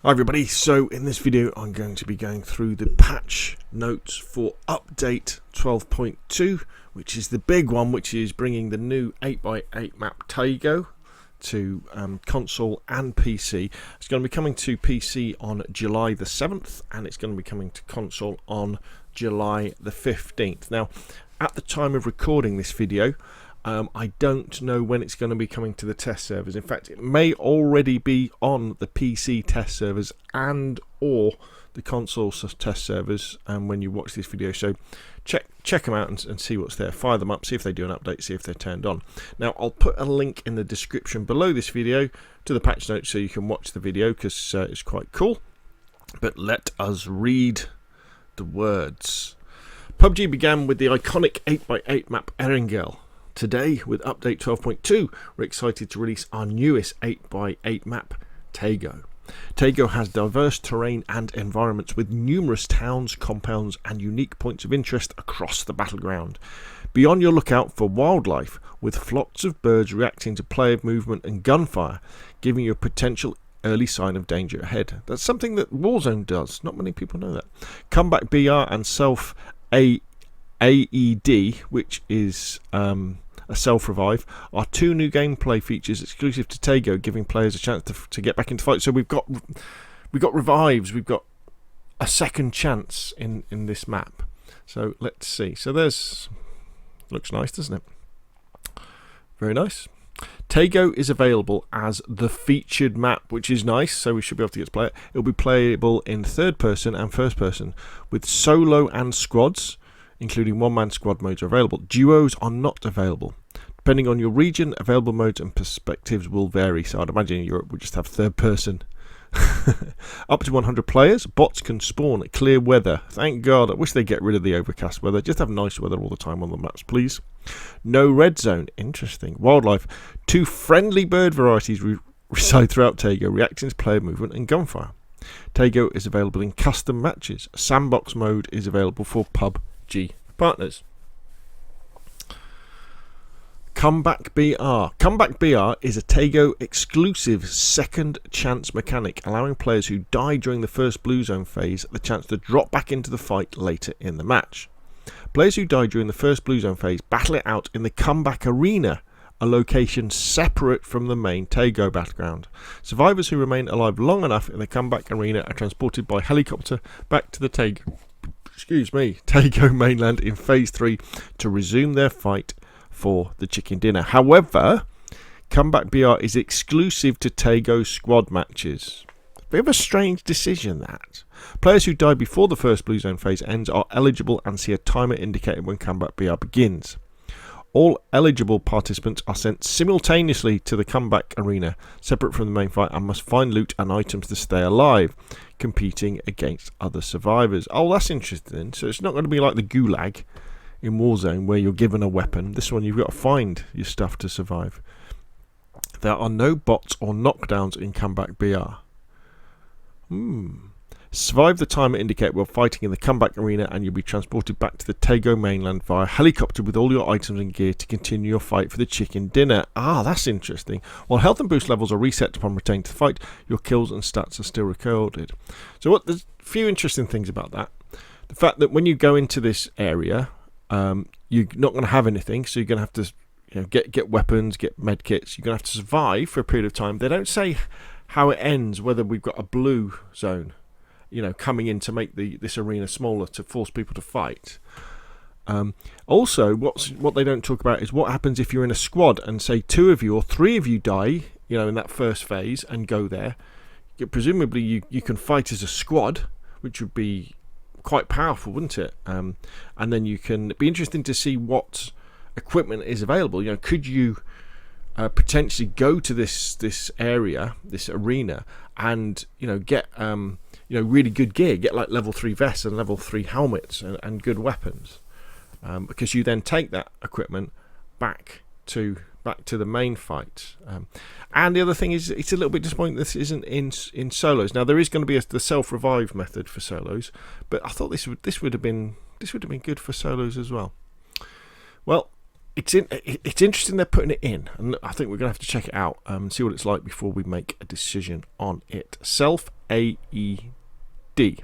Hi everybody, so in this video I'm going to be going through the patch notes for update 12.2, which is the big one, which is bringing the new 8x8 map Taego to console and PC. It's going to be coming to PC on July the 7th and it's going to be coming to console on July the 15th. Now, at the time of recording this video, I don't know when it's going to be coming to the test servers. In fact, it may already be on the PC test servers and or the console test servers when you watch this video. So check them out and see what's there. Fire them up, see if they do an update, see if they're turned on. Now, I'll put a link in the description below this video to the patch notes so you can watch the video because it's quite cool. But let us read the words. PUBG began with the iconic 8x8 map Erangel. Today, with update 12.2, we're excited to release our newest 8x8 map, Taego. Taego has diverse terrain and environments with numerous towns, compounds and unique points of interest across the battleground. Be on your lookout for wildlife, with flocks of birds reacting to player movement and gunfire, giving you a potential early sign of danger ahead. That's something that Warzone does. Not many people know that. Comeback BR and Self AED, which is a self-revive, are two new gameplay features exclusive to Taego, giving players a chance to get back into fight. So we've got revives, we've got a second chance in this map. So let's see. So looks nice, doesn't it? Very nice. Taego is available as the featured map, which is nice, so we should be able to get to play it. It'll be playable in third person and first person with solo and squads, including one-man squad modes are available. Duos are not available. Depending on your region, available modes and perspectives will vary. So I'd imagine in Europe we'll just have third person. Up to 100 players. Bots can spawn. Clear weather. Thank God. I wish they'd get rid of the overcast weather. Just have nice weather all the time on the maps, please. No red zone. Interesting. Wildlife. Two friendly bird varieties reside throughout Taego, reacting to player movement and gunfire. Taego is available in custom matches. Sandbox mode is available for PUBG partners. Comeback BR. Comeback BR is a Taego exclusive second chance mechanic, allowing players who die during the first blue zone phase the chance to drop back into the fight later in the match. Players who die during the first blue zone phase battle it out in the comeback arena, a location separate from the main Taego battleground. Survivors who remain alive long enough in the comeback arena are transported by helicopter back to the Taego mainland in phase 3 to resume their fight for the chicken dinner. However, Comeback BR is exclusive to Taego squad matches. Bit of a strange decision, that. Players who die before the first blue zone phase ends are eligible and see a timer indicated when Comeback BR begins. All eligible participants are sent simultaneously to the comeback arena, separate from the main fight, and must find loot and items to stay alive, competing against other survivors. Oh, that's interesting. So it's not going to be like the Gulag in Warzone where you're given a weapon. This one you've got to find your stuff to survive. There are no bots or knockdowns in Comeback BR. Survive the timer indicated while fighting in the comeback arena and you'll be transported back to the Taego mainland via helicopter with all your items and gear to continue your fight for the chicken dinner. Ah, that's interesting. While health and boost levels are reset upon returning to the fight, your kills and stats are still recorded. So there's a few interesting things about that. The fact that when you go into this area, you're not going to have anything, so you're going to have to get weapons, get med kits. You're going to have to survive for a period of time. They don't say how it ends, whether we've got a blue zone coming in to make this arena smaller to force people to fight. Also, what they don't talk about is what happens if you're in a squad and say 2 of you or 3 of you die, in that first phase and go there. Presumably you can fight as a squad, which would be quite powerful, wouldn't it? And then you can be interesting to see what equipment is available. Could you potentially go to this area, this arena, and get really good gear, get like level 3 vests and level 3 helmets and good weapons, because you then take that equipment back to the main fight. And the other thing is, it's a little bit disappointing this isn't in solos. Now there is going to be the self-revive method for solos, but I thought this would have been good for solos as well. Well, it's interesting they're putting it in, and I think we're going to have to check it out and see what it's like before we make a decision on it. Self AED.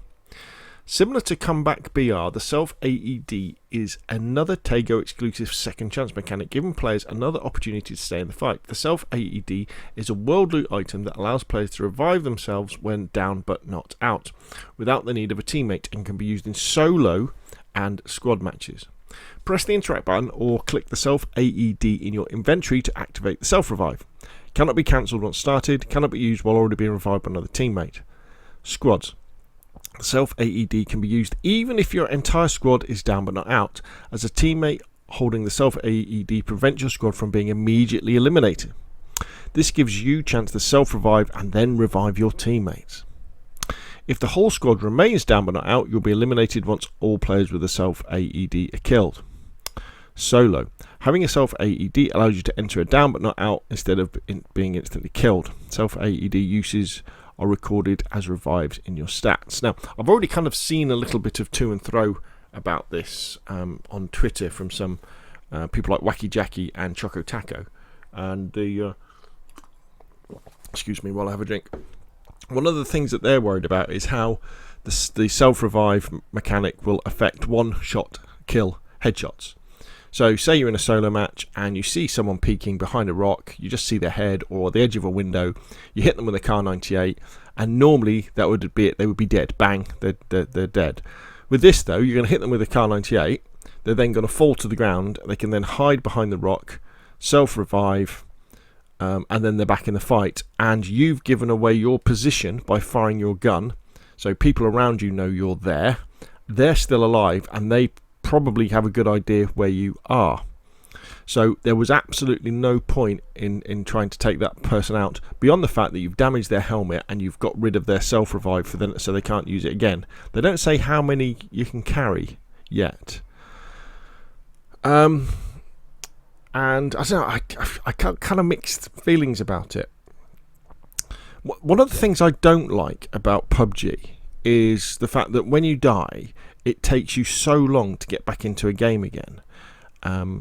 Similar to Comeback BR, the Self AED is another Taego exclusive second chance mechanic, giving players another opportunity to stay in the fight. The Self AED is a world loot item that allows players to revive themselves when down but not out, without the need of a teammate, and can be used in solo and squad matches. Press the interact button or click the Self AED in your inventory to activate the self revive. Cannot be cancelled once started, cannot be used while already being revived by another teammate. Squads. The Self AED can be used even if your entire squad is down but not out, as a teammate holding the Self AED prevents your squad from being immediately eliminated. This gives you a chance to self revive and then revive your teammates. If the whole squad remains down but not out, you'll be eliminated once all players with a Self AED are killed. Solo. Having a Self AED allows you to enter a down but not out instead of being instantly killed. Self AED uses are recorded as revives in your stats. Now, I've already kind of seen a little bit of to and fro about this on Twitter from some people like Wacky Jackie and Choco Taco. And excuse me while I have a drink. One of the things that they're worried about is how the self-revive mechanic will affect one-shot kill headshots. So say you're in a solo match and you see someone peeking behind a rock, you just see their head or the edge of a window, you hit them with a Kar 98, and normally that would be it, they would be dead. Bang, they're dead. With this though, you're going to hit them with a Kar 98, they're then going to fall to the ground, they can then hide behind the rock, self-revive, and then they're back in the fight, and you've given away your position by firing your gun, so people around you know you're there, they're still alive, and they probably have a good idea where you are. So there was absolutely no point in trying to take that person out beyond the fact that you've damaged their helmet and you've got rid of their self-revive for them, so they can't use it again. They don't say how many you can carry yet. And I don't know, I kind of mixed feelings about it. One of the things I don't like about PUBG is the fact that when you die, it takes you so long to get back into a game again.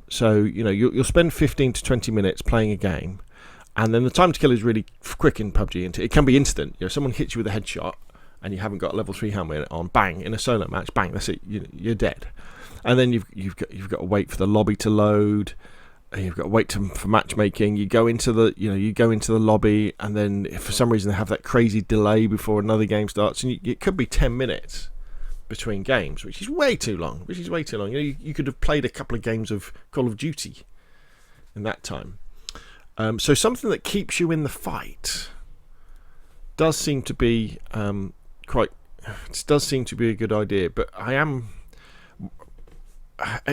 So you know you'll spend 15 to 20 minutes playing a game, and then the time to kill is really quick in PUBG. It can be instant. You know, someone hits you with a headshot, and you haven't got a level 3 helmet on. Bang, in a solo match, bang, that's it. You're dead. And then you've got to wait for the lobby to load. You've got to wait for matchmaking. You go into the lobby, and then if for some reason they have that crazy delay before another game starts, and it could be 10 minutes between games, which is way too long. You know, you could have played a couple of games of Call of Duty in that time. So something that keeps you in the fight does seem to be a good idea. But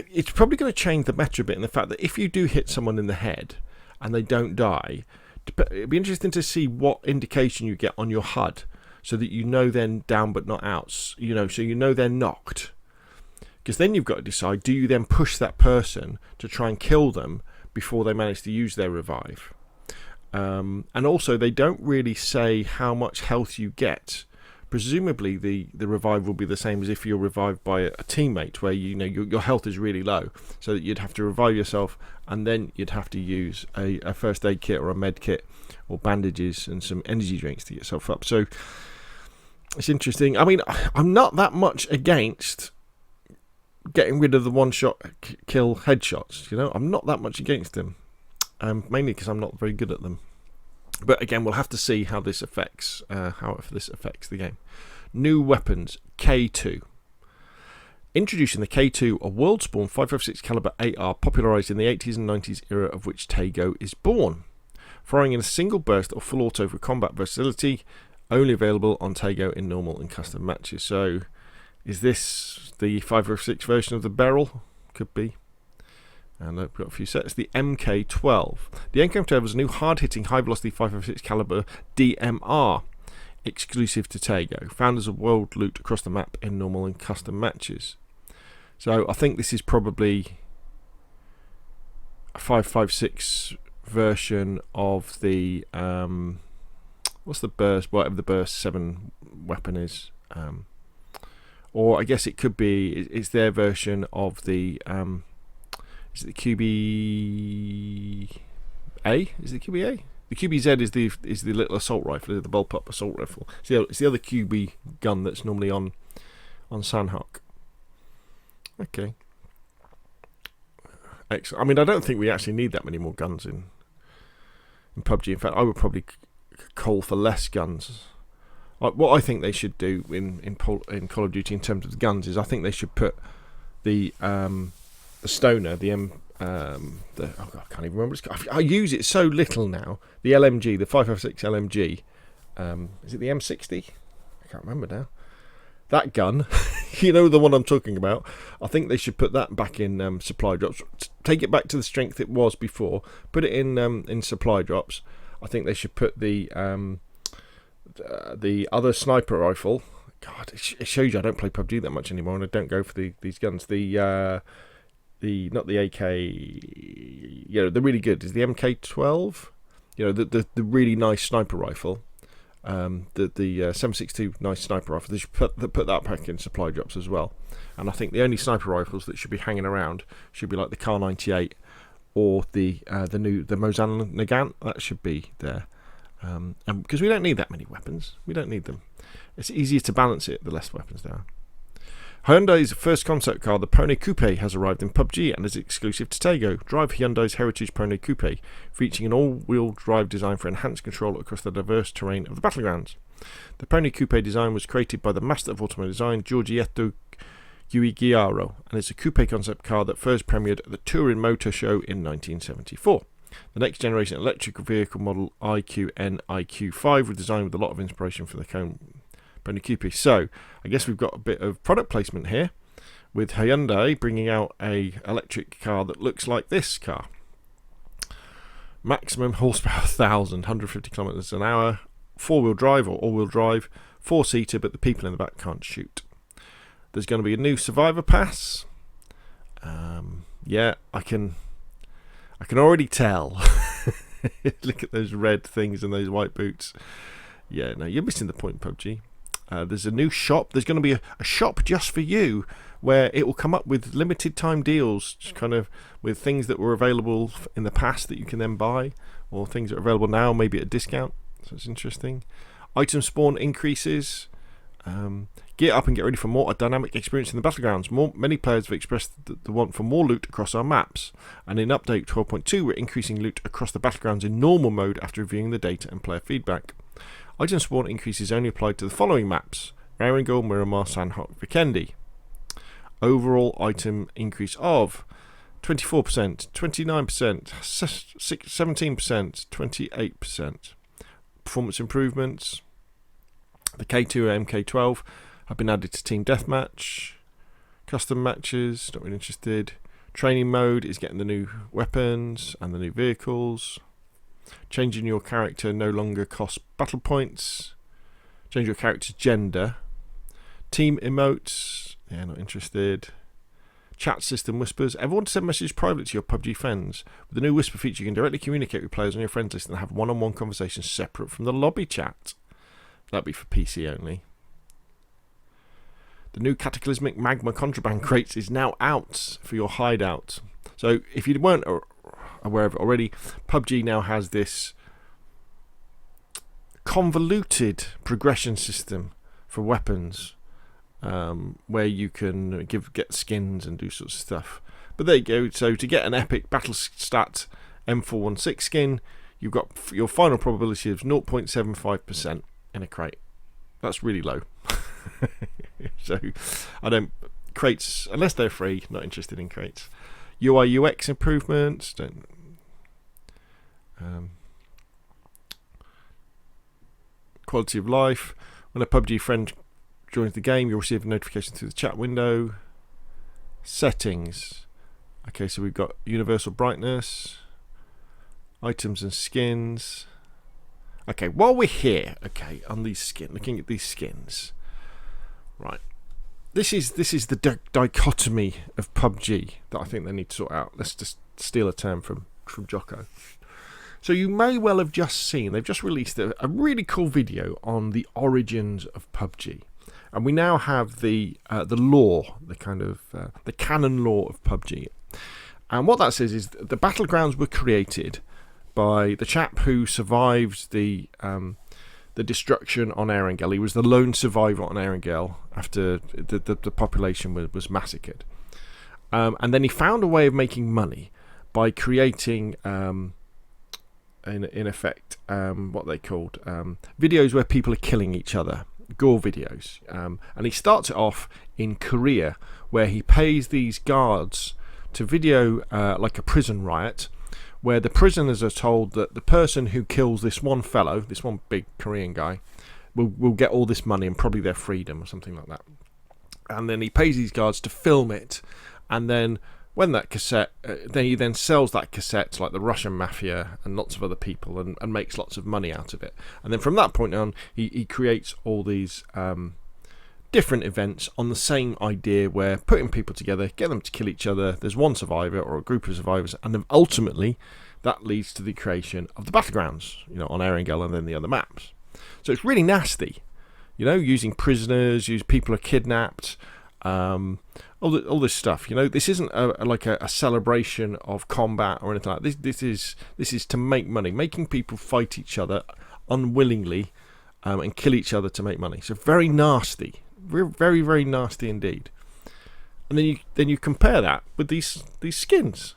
it's probably going to change the meta a bit in the fact that if you do hit someone in the head and they don't die, it'd be interesting to see what indication you get on your HUD, so that you know they're down but not out. So you know they're knocked. Because then you've got to decide, do you then push that person to try and kill them before they manage to use their revive? And also, they don't really say how much health you get. Presumably, the revive will be the same as if you're revived by a teammate, where your health is really low, so that you'd have to revive yourself, and then you'd have to use a first aid kit or a med kit or bandages and some energy drinks to get yourself up. So it's interesting. I mean, I'm not that much against getting rid of the one-shot kill headshots. I'm not that much against them, mainly because I'm not very good at them. But again, we'll have to see how this affects the game. New weapons, K2. Introducing the K2, a world-spawn 5.56 caliber AR popularised in the 80s and 90s era of which Taego is born. Firing in a single burst or full auto for combat versatility, only available on Taego in normal and custom matches. So, is this the 5.56 version of the barrel? Could be. And I've got a few sets. The MK12. The MK12 is a new hard-hitting, high-velocity 5.56 caliber DMR, exclusive to Taego, found as a world loot across the map in normal and custom matches. So I think this is probably a 5.56 version of the what's the burst? Whatever the burst 7 weapon is, or I guess it could be it's their version of the Is it the QB A? Is it the QB A? The QBZ is the little assault rifle, the bullpup assault rifle. It's the other QB gun that's normally on Sandhawk. Okay. Excellent. I mean, I don't think we actually need that many more guns in PUBG. In fact, I would probably call for less guns. What I think they should do in Call of Duty in terms of the guns is I think they should put the Stoner, I can't even remember. I use it so little now. The LMG, the 556 LMG. Is it the M60? I can't remember now. That gun, you know the one I'm talking about. I think they should put that back in supply drops. Take it back to the strength it was before. Put it in supply drops. I think they should put the other sniper rifle. God, it shows you I don't play PUBG that much anymore, and I don't go for these guns. The not the AK, they're really good. Is the MK12? The really nice sniper rifle. The 7.62 nice sniper rifle. They should put that back in supply drops as well. And I think the only sniper rifles that should be hanging around should be like the Kar 98 or the Mosin Nagant. That should be there. And because we don't need that many weapons, we don't need them. It's easier to balance it the less weapons there are. Hyundai's first concept car, the Pone Coupe, has arrived in PUBG and is exclusive to Taego. Drive Hyundai's Heritage Pone Coupe, featuring an all-wheel drive design for enhanced control across the diverse terrain of the battlegrounds. The Pone Coupe design was created by the master of automotive design, Giorgetto Guigiaro, and is a coupe concept car that first premiered at the Turin Motor Show in 1974. The next generation electric vehicle model IQN IQ5 was designed with a lot of inspiration for the Pone Coupe. So, I guess we've got a bit of product placement here, with Hyundai bringing out a electric car that looks like this car. Maximum horsepower 150 kilometers an hour, four-wheel drive or all-wheel drive, four-seater, but the people in the back can't shoot. There's going to be a new Survivor Pass. I can already tell. Look at those red things and those white boots. Yeah, no, you're missing the point, PUBG. There's a new shop. There's going to be a shop just for you where it will come up with limited time deals, just kind of with things that were available in the past that you can then buy, or things that are available now, maybe at a discount. So it's interesting. Item spawn increases. Gear up and get ready for more a dynamic experience in the battlegrounds. Many players have expressed the want for more loot across our maps, and in update 12.2 we're increasing loot across the battlegrounds in normal mode after reviewing the data and player feedback. Item spawn increases only applied to the following maps: Erangel, Miramar, Sandhawk, Vikendi. Overall item increase of 24%, 29%, 17%, 28%. Performance improvements. The K2 and MK12 have been added to Team Deathmatch. Custom matches, not really interested. Training mode is getting the new weapons and the new vehicles. Changing your character no longer costs battle points. Change your character's gender. Team emotes, not interested. Chat system whispers. Everyone to send messages privately to your PUBG friends. With the new whisper feature, you can directly communicate with players on your friends list and have one-on-one conversations separate from the lobby chat. That'd be for PC only. The new Cataclysmic Magma Contraband crates is now out for your hideout. So if you weren't aware of it already, PUBG now has this convoluted progression system for weapons, where you can get skins and do sorts of stuff. But there you go. So to get an epic battle stat M416 skin, you've got your final probability of 0.75% in a crate. That's really low. So crates, unless they're free, not interested in crates. UI UX improvements, quality of life. When a PUBG friend joins the game, you'll receive a notification through the chat window. Settings. Okay, so we've got universal brightness, items and skins. Okay, while we're here, on these looking at these skins, right? This is the dichotomy of PUBG that I think they need to sort out. Let's just steal a term from Jocko. So you may well have just seen, they've just released a really cool video on the origins of PUBG. And we now have the lore, the kind of the canon lore of PUBG. And what that says is the battlegrounds were created by the chap who survived the destruction on Erangel. He was the lone survivor on Erangel after the population was massacred. And then he found a way of making money by creating, in effect, what they called videos where people are killing each other, gore videos. And he starts it off in Korea, where he pays these guards to video like a prison riot, where the prisoners are told that the person who kills this one fellow, this one big Korean guy, will get all this money and probably their freedom or something like that. And then he pays these guards to film it, and then when that cassette, he then sells that cassette to like the Russian mafia and lots of other people, and makes lots of money out of it. And then from that point on, he creates all these different events on the same idea, where putting people together, get them to kill each other, there's one survivor or a group of survivors, and then ultimately that leads to the creation of the battlegrounds, on Erangel and then the other maps. So it's really nasty, using prisoners, people are kidnapped, all this stuff. This isn't like a celebration of combat or anything like that. This is to make money, making people fight each other unwillingly and kill each other to make money. So very nasty. Very, very nasty indeed. And then you compare that with these skins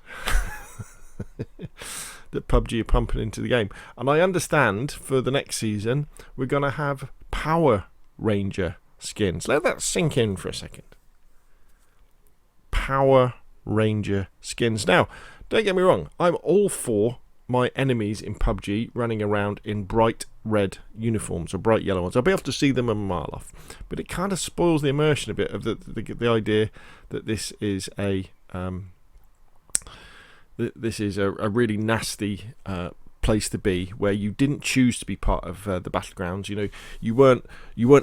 that PUBG are pumping into the game. And I understand for the next season we're going to have Power Ranger skins. Let that sink in for a second. Power Ranger skins. Now, don't get me wrong, I'm all for my enemies in PUBG running around in bright red uniforms or bright yellow ones. I'll be able to see them a mile off, but it kind of spoils the immersion a bit of the idea that this is a really nasty place to be, where you didn't choose to be part of the battlegrounds. You weren't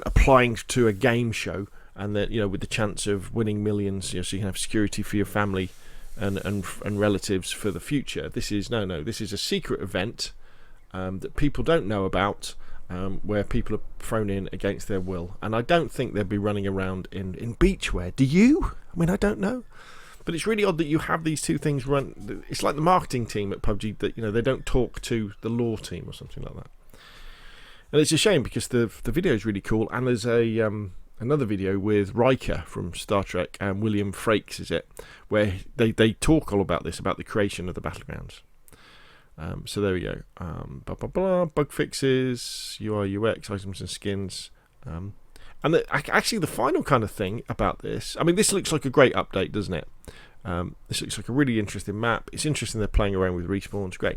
applying to a game show and that with the chance of winning millions, so you can have security for your family and relatives for the future. This is this is a secret event that people don't know about, where people are thrown in against their will. And I don't think they'd be running around in beachwear. Do you? I mean, I don't know. But it's really odd that you have these two things run. It's like the marketing team at PUBG that they don't talk to the lore team or something like that. And it's a shame, because the video is really cool, and there's another video with Riker from Star Trek, and William Frakes is it, where they talk all about this, about the creation of the battlegrounds. So there we go. Bug fixes, UI, UX, items and skins. And actually the final kind of thing about this, I mean, this looks like a great update, doesn't it? This looks like a really interesting map. It's interesting they're playing around with respawns, great.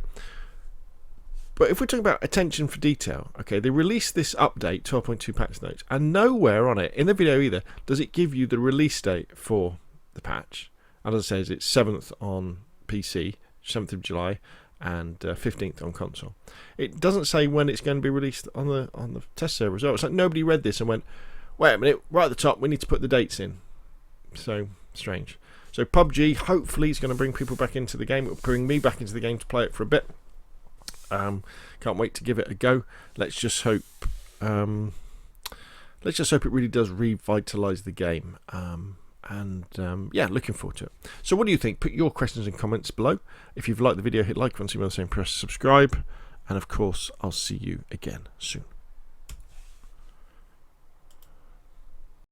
But if we're talking about attention for detail, okay, they released this update, 12.2 patch notes, and nowhere on it, in the video either, does it give you the release date for the patch. And as it says, it's 7th on PC, 7th of July, and 15th on console. It doesn't say when it's going to be released on the test server as well. It's like nobody read this and went, wait a minute, right at the top, we need to put the dates in. So, strange. So PUBG, hopefully it's going to bring people back into the game. It will bring me back into the game to play it for a bit. Can't wait to give it a go. Let's just hope it really does revitalise the game. Yeah, looking forward to it. So what do you think? Put your questions and comments below. If you've liked the video, hit like. If you want to see more of the same, press subscribe. And of course, I'll see you again soon.